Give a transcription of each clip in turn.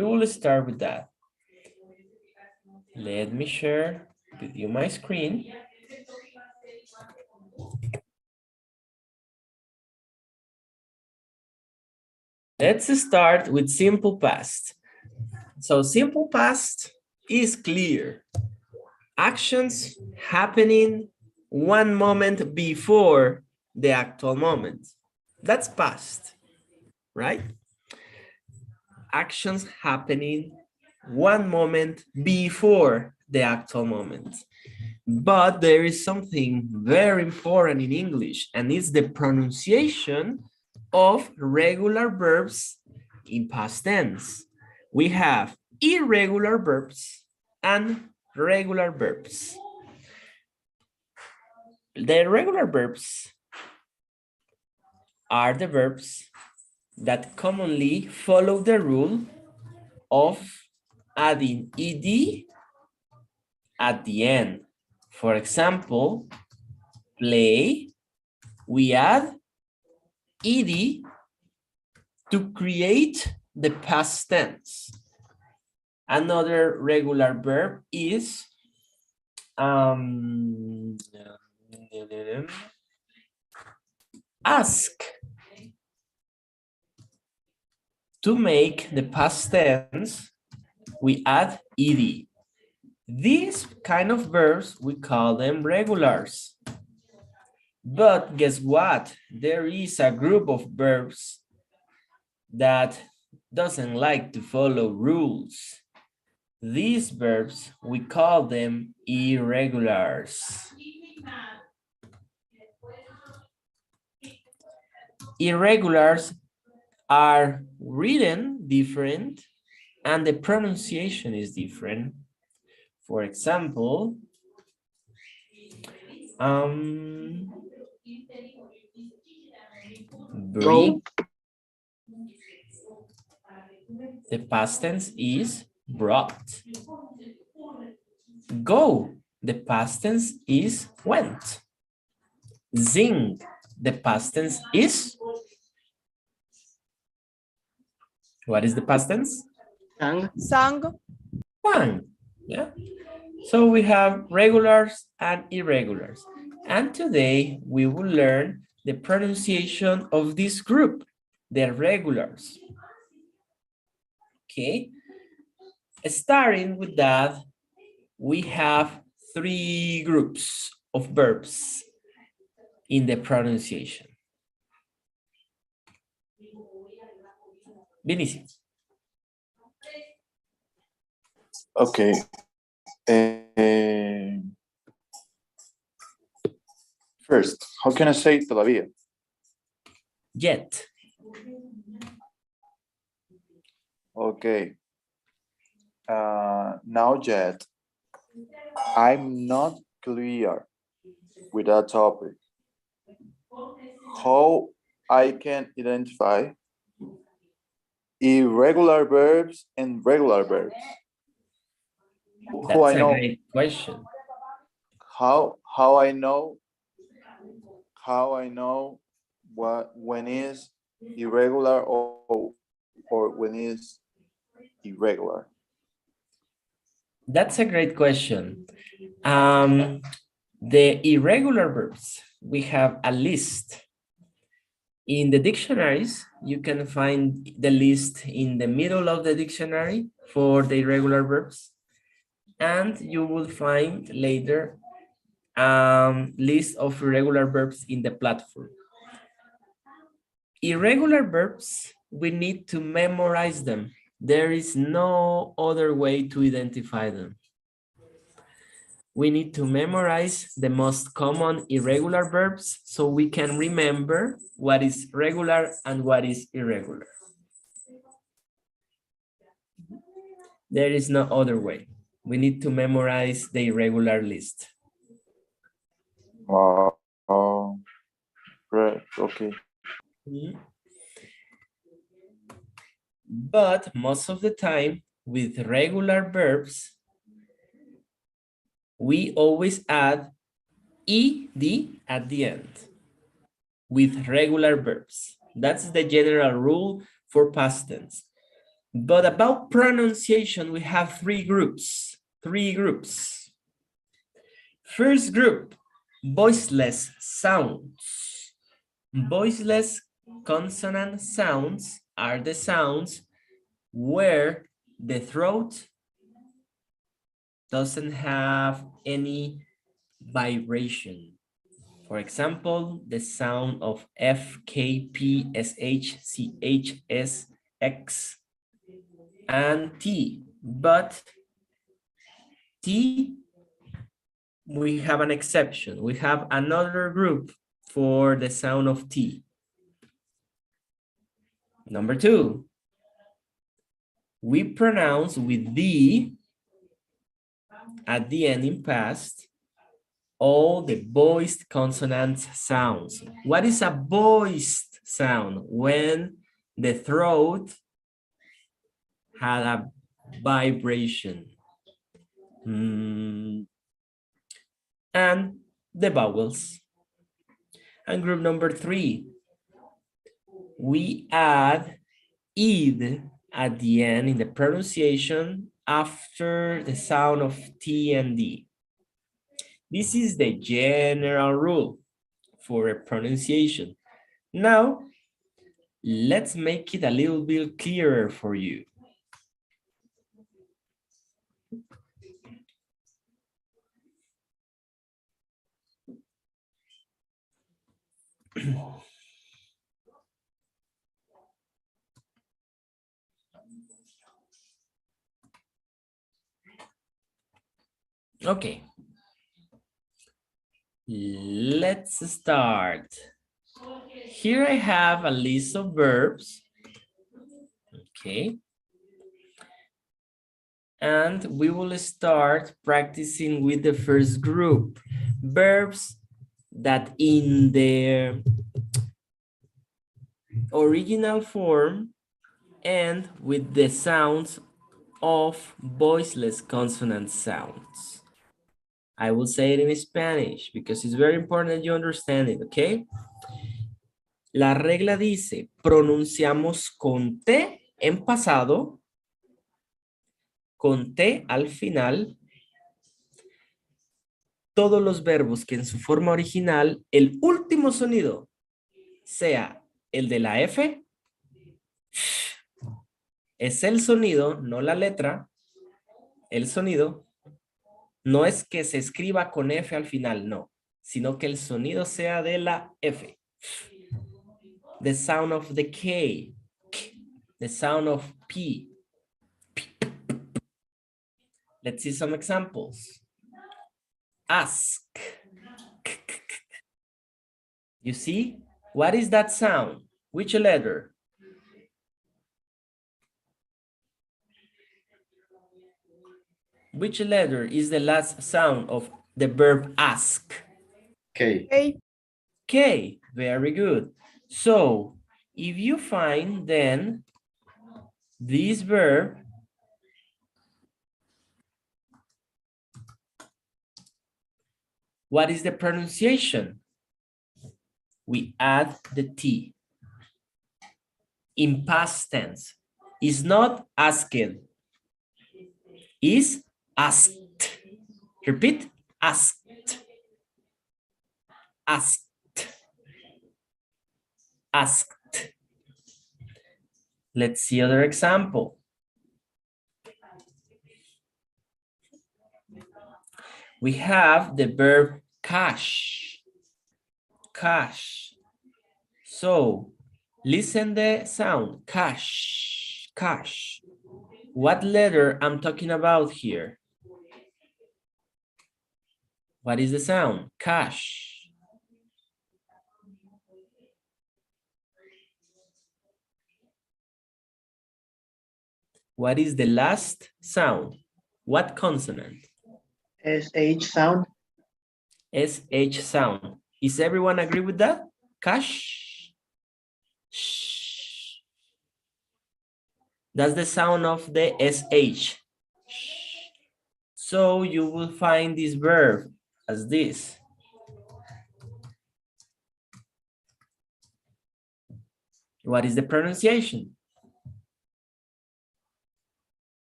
We will start with that. Let me share with you my screen. Let's start with simple past. So simple past is clear. Actions happening one moment before the actual moment. That's past, right? Actions happening one moment before the actual moment. But there is something very important in English, and it's the pronunciation of regular verbs in past tense. We have irregular verbs and regular verbs. The regular verbs are the verbs that commonly follow the rule of adding ed at the end. For example, play, we add ed to create the past tense. Another regular verb is ask. To make the past tense, we add ed. These kind of verbs, we call them regulars. But guess what? There is a group of verbs that doesn't like to follow rules. These verbs, we call them irregulars. Irregulars are written different and the pronunciation is different. For example, bring, the past tense is brought. Go, the past tense is went. Sing, the past tense is, what is the past tense? Sang. Sang. Sang, yeah. So we have regulars and irregulars. And today we will learn the pronunciation of this group, the regulars. Okay. Starting with that, we have three groups of verbs in the pronunciation. Vinicius. Okay. First, how can I say todavía? Yet. Okay. Now yet. I'm not clear with that topic. How I can identify irregular verbs and regular verbs? That's a great question. How I know what when is irregular or when is irregular? That's a great question. The irregular verbs, we have a list. In the dictionaries, you can find the list in the middle of the dictionary for the irregular verbs. And you will find later list of irregular verbs in the platform. Irregular verbs, we need to memorize them. There is no other way to identify them. We need to memorize the most common irregular verbs so we can remember what is regular and what is irregular. There is no other way. We need to memorize the irregular list. Right, okay. But most of the time with regular verbs, we always add ed at the end with regular verbs. That's the general rule for past tense. But about pronunciation, we have three groups. First group, voiceless sounds. Voiceless consonant sounds are the sounds where the throat doesn't have any vibration. For example, the sound of F, K, P, S, H, C, H, S, X, and T. But T, we have an exception. We have another group for the sound of T. Number two, we pronounce with D at the end in past all the voiced consonant sounds. What is a voiced sound? When the throat had a vibration. And the vowels. And group number three, we add id at the end in the pronunciation after the sound of T and D. This is the general rule for a pronunciation. Now, let's make it a little bit clearer for you. Okay. Let's start. Here I have a list of verbs. Okay. And we will start practicing with the first group. Verbs that in their original form end with the sounds of voiceless consonant sounds. I will say it in Spanish because it's very important that you understand it, okay? La regla dice, pronunciamos con T en pasado, con T al final, todos los verbos que en su forma original, el último sonido sea el de la F, es el sonido, no la letra, el sonido, no es que se escriba con F al final, no, sino que el sonido sea de la F. The sound of the K, the sound of P. Let's see some examples. Ask. You see? What is that sound? Which letter? Which letter is the last sound of the verb ask? K. K. K, very good. So, if you find then this verb, what is the pronunciation? We add the T. In past tense, is not asked, is asked. Repeat, asked. Asked. Asked. Let's see other example. We have the verb cash. Cash. So, listen the sound, cash, cash. What letter I'm talking about here? What is the sound? Cash. What is the last sound? What consonant? SH sound. SH sound. Is everyone agree with that? Cash. Shh. That's the sound of the SH. So you will find this verb as this. What is the pronunciation?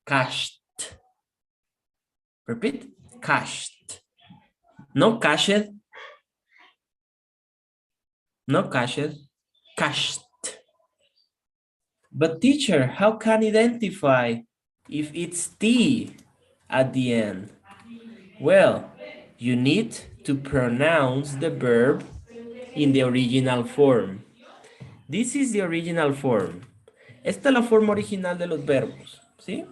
Cashed. Repeat. Cashed. No cashed. No cashed. Cashed. But teacher, how can identify if it's T at the end? Well, you need to pronounce the verb in the original form. This is the original form. Esta es la forma original de los verbos, ¿sí?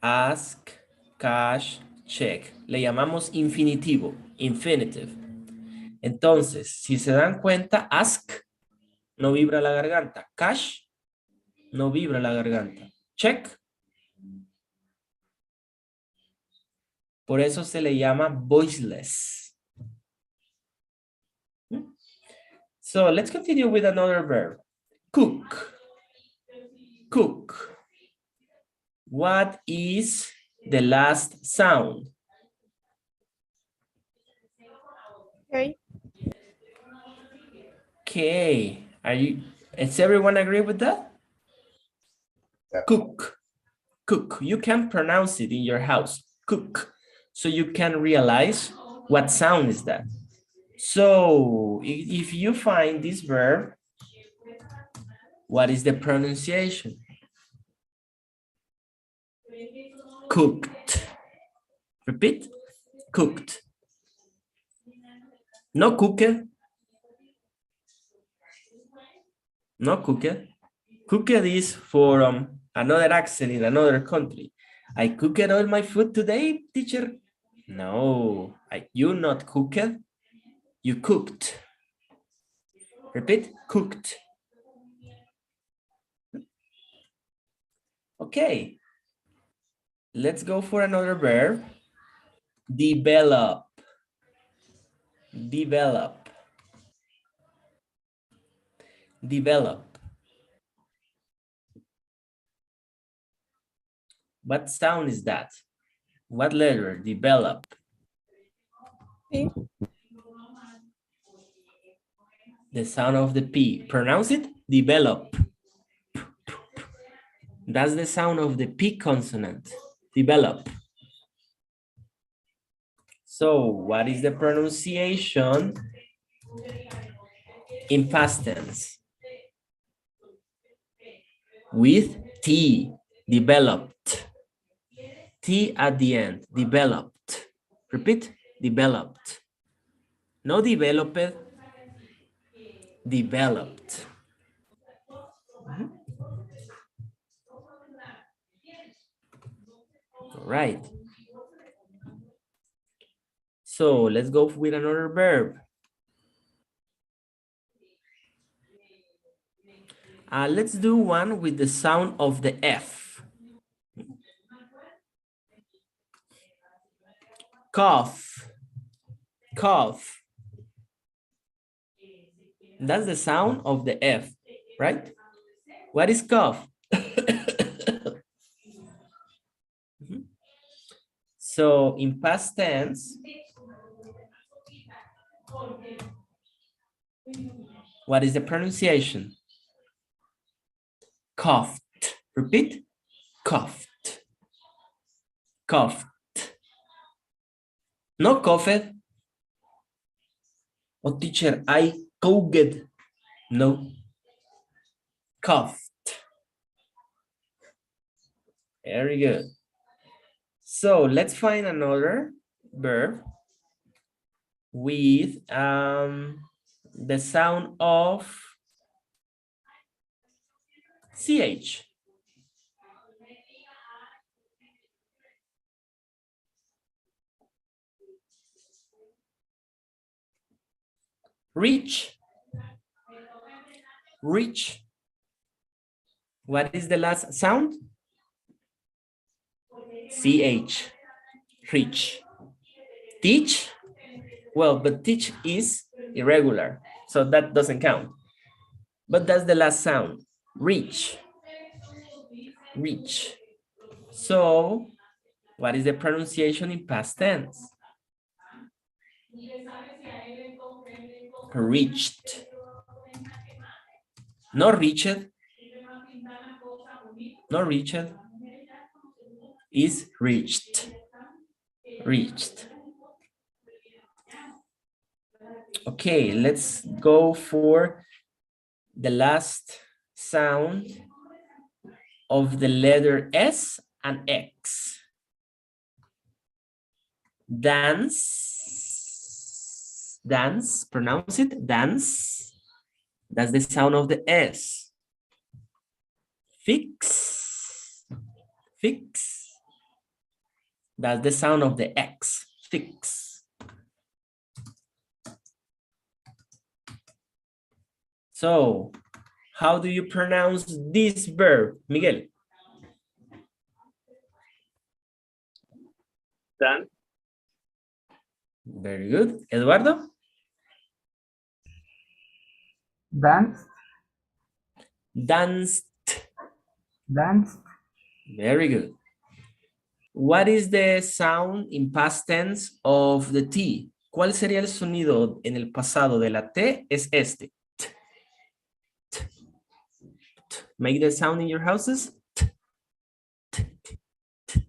Ask, cash, check. Le llamamos infinitivo, infinitive. Entonces, si se dan cuenta, ask no vibra la garganta. Cash no vibra la garganta. Check. Por eso se le llama voiceless. So let's continue with another verb. Cook. Cook. What is the last sound? Okay. Okay. Does everyone agree with that? Yeah. Cook. Cook. You can pronounce it in your house. Cook. So you can realize what sound is that. So if you find this verb, what is the pronunciation? Cooked. Repeat. Cooked. No cooked. No cooked. Cooked is for another accent in another country. I cooked all my food today, teacher. No, you not cooked. You cooked. Repeat, cooked. Okay. Let's go for another verb. Develop. Develop. Develop. What sound is that? What letter? Develop. P. The sound of the P. Pronounce it. Develop. That's the sound of the P consonant. Develop. So what is the pronunciation in past tense? With T. Developed. T at the end. Developed. Repeat. Developed. No developed. Developed. All right. So let's go with another verb. Let's do one with the sound of the F. Cough. Cough. That's the sound of the F, right? What is cough? So in past tense, what is the pronunciation? Coughed. Repeat. Coughed. Coughed. No coughed. Oh, teacher, I coughed. No. Coughed. Very good. So let's find another verb with the sound of CH. Reach. Reach. What is the last sound? CH. Reach. Teach. Well, but teach is irregular, so that doesn't count. But that's the last sound. Reach. Reach. So, what is the pronunciation in past tense? Reached. Not reached. Not reached. is reached. Reached. Okay, let's go for the last sound of the letter S and X. Dance, dance, pronounce it, dance. That's the sound of the S. Fix, fix. That's the sound of the X, fix. So, how do you pronounce this verb, Miguel? Dance. Very good. Eduardo? Dance, Danced. dance, Very good. What is the sound in past tense of the T? ¿Cuál sería el sonido en el pasado de la T? Es este. T, t, t. Make the sound in your houses. T, t, t, t.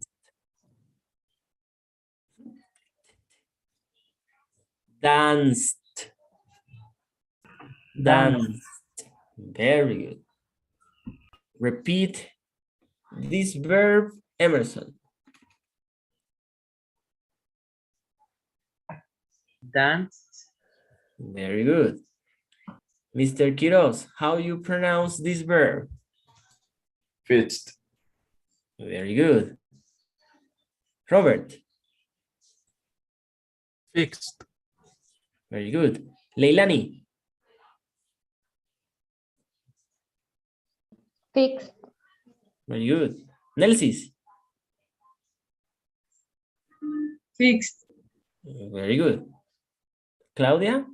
Danced. Danced. Very good. Repeat this verb, Emerson. Dance. Very good. Mr. Quiroz, how you pronounce this verb? Fixed. Very good. Robert. Fixed. Very good. Leilani. Fixed. Very good. Nelsis. Fixed. Very good. Claudia.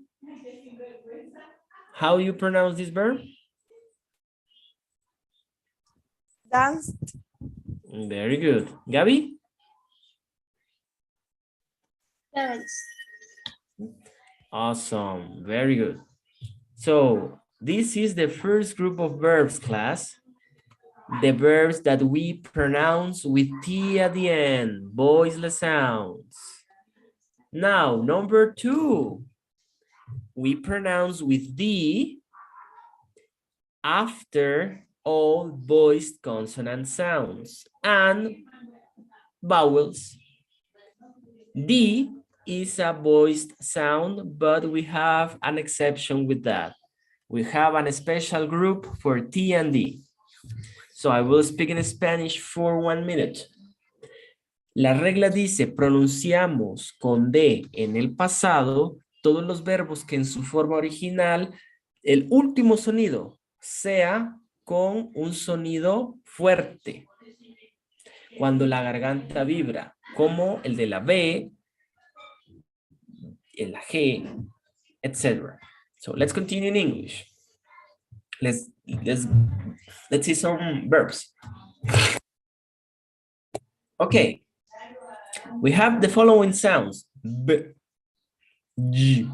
How you pronounce this verb? Danced. Very good. Gabi. Dance. Awesome. Very good. So this is the first group of verbs, class. The verbs that we pronounce with T at the end, voiceless sounds. Now, number 2. We pronounce with D after all voiced consonant sounds and vowels. D is a voiced sound, but we have an exception with that. We have a special group for T and D. So I will speak in Spanish for 1 minute. La regla dice, pronunciamos con D en el pasado todos los verbos que en su forma original, el último sonido sea con un sonido fuerte. Cuando la garganta vibra, como el de la B, en la G, etc. So let's continue in English. Let's see some verbs. Okay. We have the following sounds. B, G,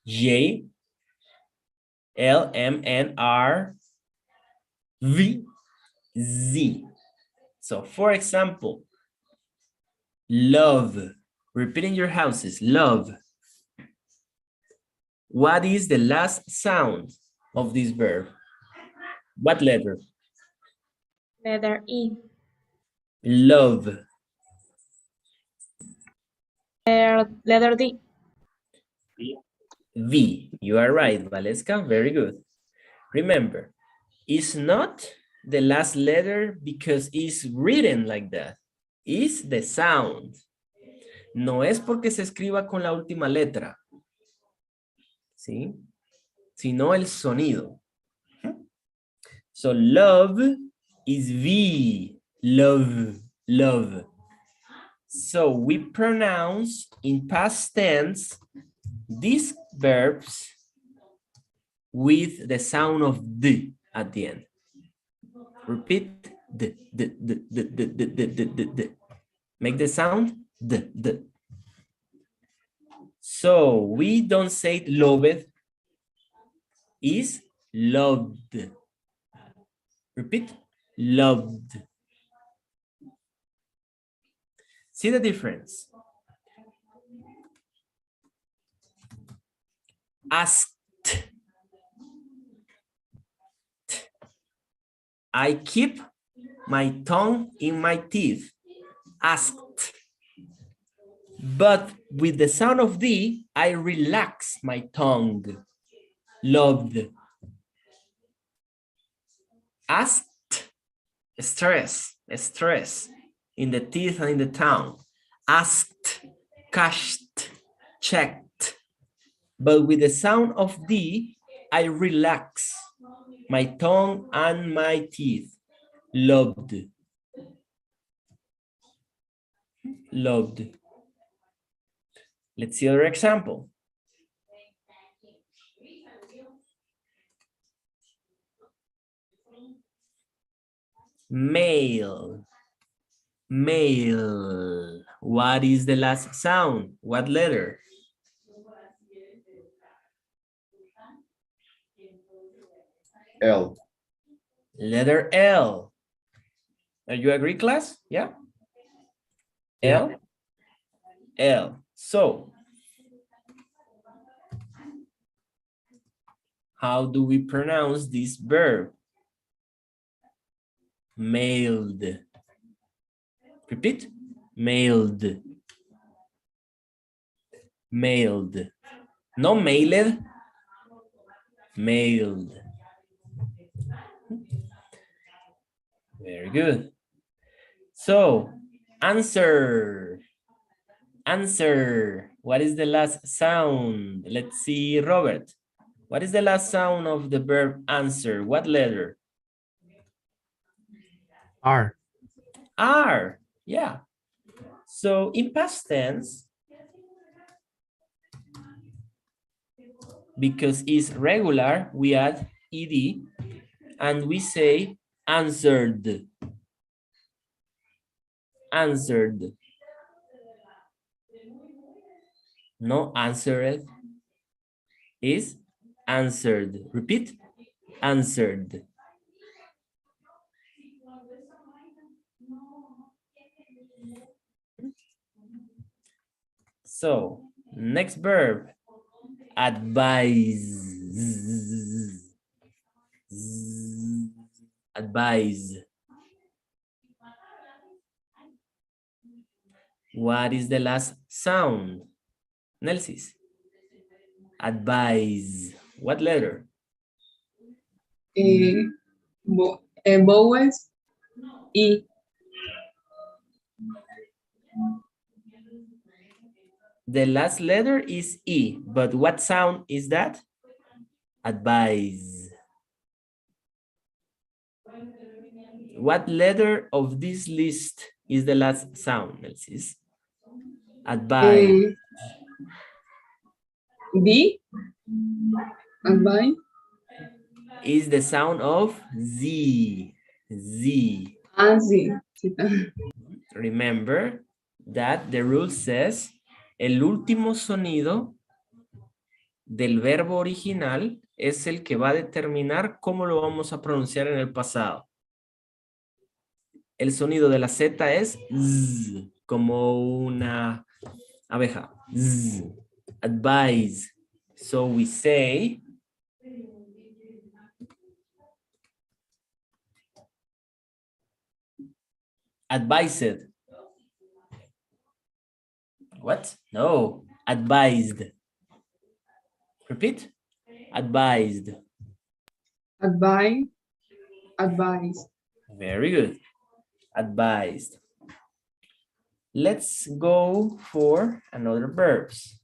J, L, M, N, R, V, Z. So for example, love. Repeat in your houses, love. What is the last sound of this verb? What letter? Letter E. Love. Letter D. V. You are right, Valeska. Very good. Remember, it's not the last letter because it's written like that. It's the sound. No es porque se escriba con la última letra. ¿Sí? Sino el sonido. So love is V. Love. Love. So we pronounce in past tense these verbs with the sound of D at the end. Repeat D. Make the sound D. So we don't say loved, is loved. Repeat, loved. See the difference? Asked. I keep my tongue in my teeth. Asked. But with the sound of D, I relax my tongue. Loved. Asked. Stress in the teeth and in the tongue. Asked, cashed, checked. But with the sound of D, I relax my tongue and my teeth. Loved. Loved. Let's see other example. Male. Male. What is the last sound? What letter? L. Letter L. Are you agree, class? Yeah? L? L. So, how do we pronounce this verb? Mailed. Repeat. Mailed. Mailed. No mailed. Mailed. Very good. So, answer. Answer. What is the last sound? Let's see, Robert. What is the last sound of the verb answer? What letter? R. R. Yeah. So in past tense, because it's regular, we add ed and we say answered. Answered. No answered. Is answered. Repeat. Answered. So, next verb, advise. Advise. What is the last sound? Nelsis. Advise. What letter? Vowels E. The last letter is E, but what sound is that? Advise. What letter of this list is the last sound, Nelsis? Advise. D. Advise. Is the sound of Z. Z. Z. Remember that the rule says el último sonido del verbo original es el que va a determinar cómo lo vamos a pronunciar en el pasado. El sonido de la Z es Z, como una abeja. Z. Advise. So we say advised. What? No. Advised. Repeat. Advised. Advise. Advise. Very good. Advised. Let's go for another verbs.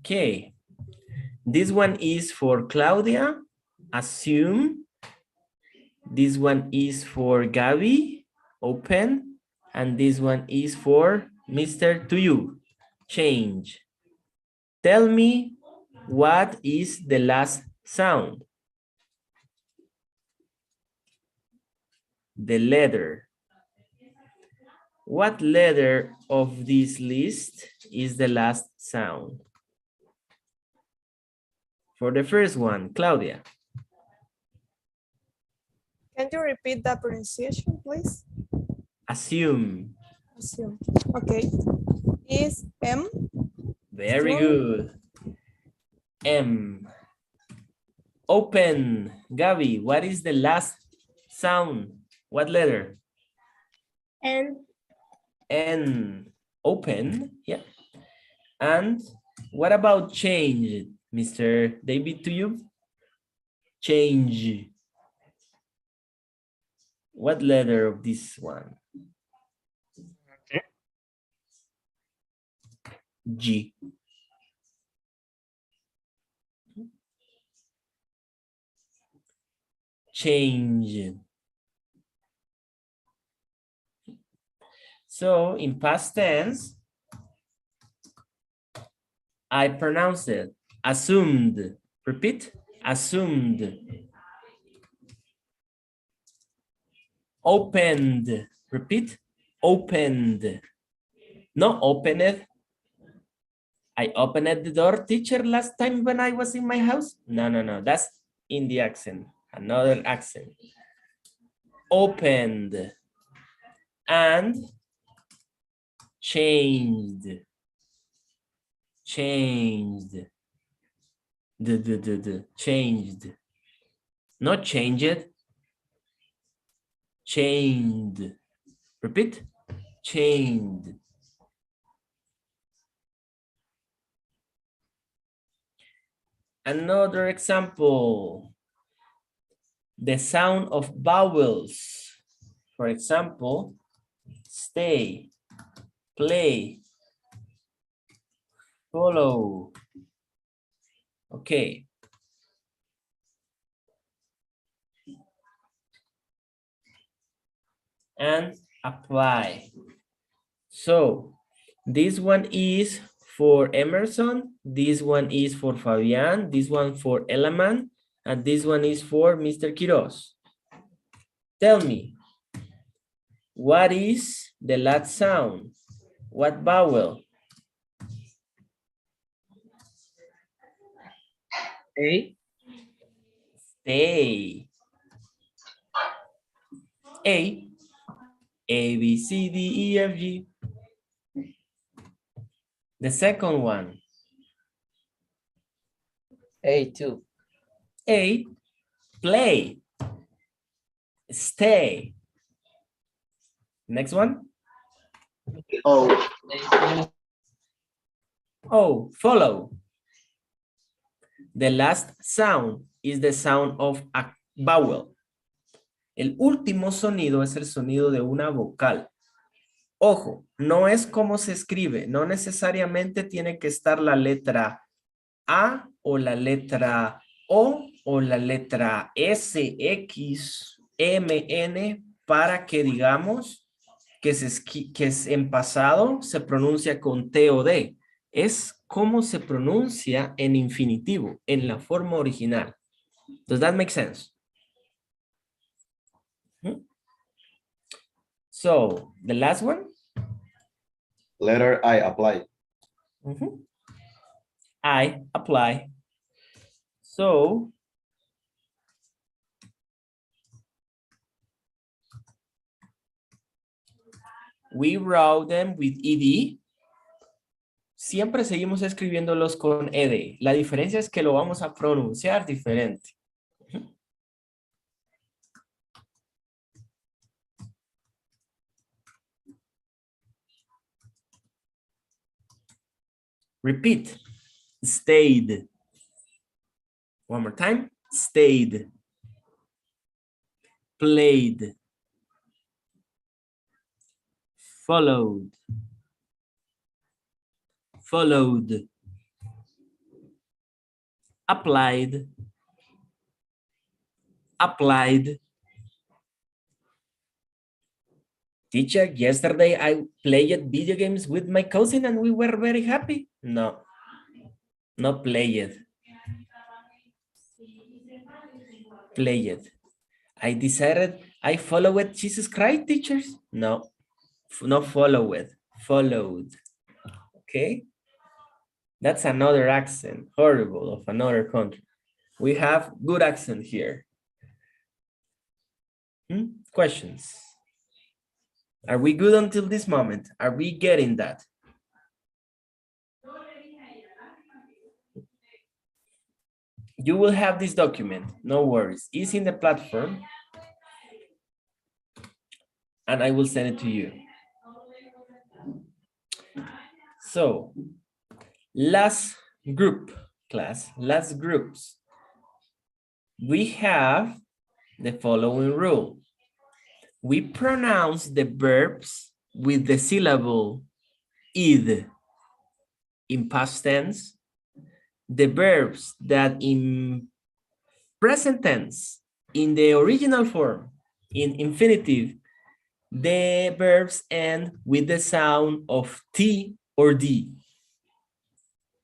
Okay. This one is for Claudia. Assume. This one is for Gabby. Open. And this one is for Mr. To You. Change. Tell me what is the last sound? The letter. What letter of this list is the last sound? For the first one, Claudia. Can you repeat the pronunciation, please? Assume. Assume. Okay. Is M? Very One. good. M. Open. Gabi, what is the last sound? What letter? N. N. Open. Yeah. And what about change, Mr. David, to you? Change. What letter of this one? G. Change. So in past tense, I pronounce it assumed. Repeat, assumed. Opened. Repeat, opened. No, opened. I opened the door, teacher, last time when I was in my house. No, no, no, that's in the accent. Another accent. Opened and changed. Changed. Changed. Not changed. Changed. Repeat. Changed. Another example. The sound of vowels. For example, stay, play, follow. Okay. And apply. So this one is for Emerson, this one is for Fabian, this one for Elaman, and this one is for Mr. Quiroz. Tell me, what is the last sound? What vowel? A. Stay. A. A, B, C, D, E, F, G. The second one. A2. A, play. Stay. Next one. O. Oh, follow. The last sound is the sound of a vowel. El último sonido es el sonido de una vocal. Ojo, no es como se escribe. No necesariamente tiene que estar la letra A o la letra o la letra S, X, M, N para que digamos que en pasado se pronuncia con T o D. Es como se pronuncia en infinitivo, en la forma original. Does that make sense? So, the last one? Letter I, apply. I apply. So, we wrote them with ED. Siempre seguimos escribiéndolos con ED. La diferencia es que lo vamos a pronunciar diferente. Repeat. Stayed. One more time. Stayed. Played. Followed. Followed. Applied. Applied. Teacher, yesterday I played video games with my cousin and we were very happy. No, not played. Played. I decided I followed Jesus Christ, teachers. No, Not followed, followed. Okay? That's another accent, horrible, of another country. We have good accent here. Questions? Are we good until this moment? Are we getting that? You will have this document, no worries. It's in the platform. And I will send it to you. So, last group, class, last groups. We have the following rule. We pronounce the verbs with the syllable id in past tense. The verbs that in present tense, in the original form, in infinitive, the verbs end with the sound of T or D.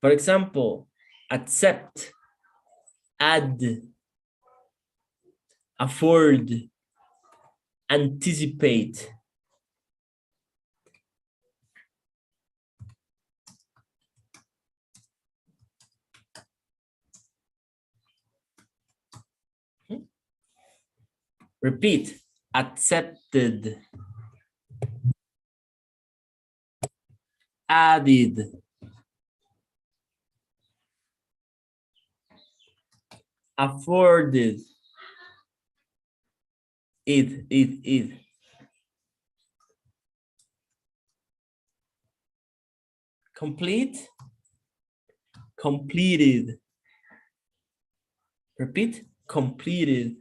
For example, accept, add, afford, anticipate. Repeat, accepted, added, afforded, it. Complete, completed. Repeat, completed.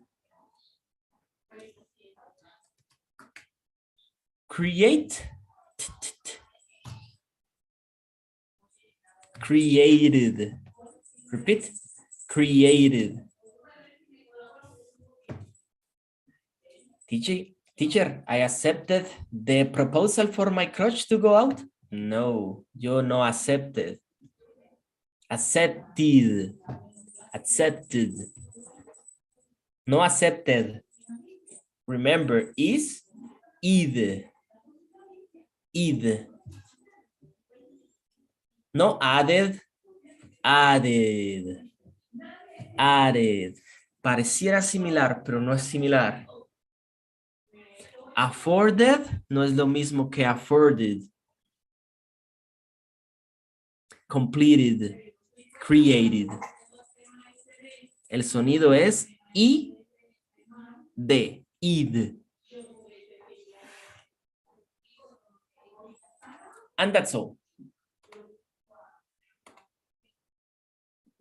Create, created. Repeat, created. Teacher, I accepted the proposal for my crush to go out. No, you no accepted. Accepted. Accepted. No accepted. Remember, is id. Id. No added. Added. Added. Pareciera similar, pero no es similar. Afforded no es lo mismo que afforded. Completed. Created. El sonido es I, D, id. And that's all.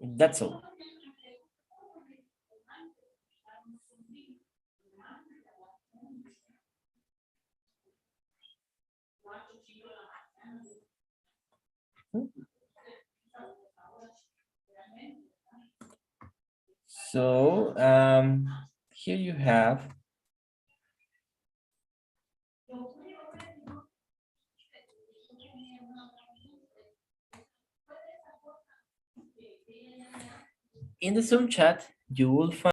That's all. So here you have in the Zoom chat, you will find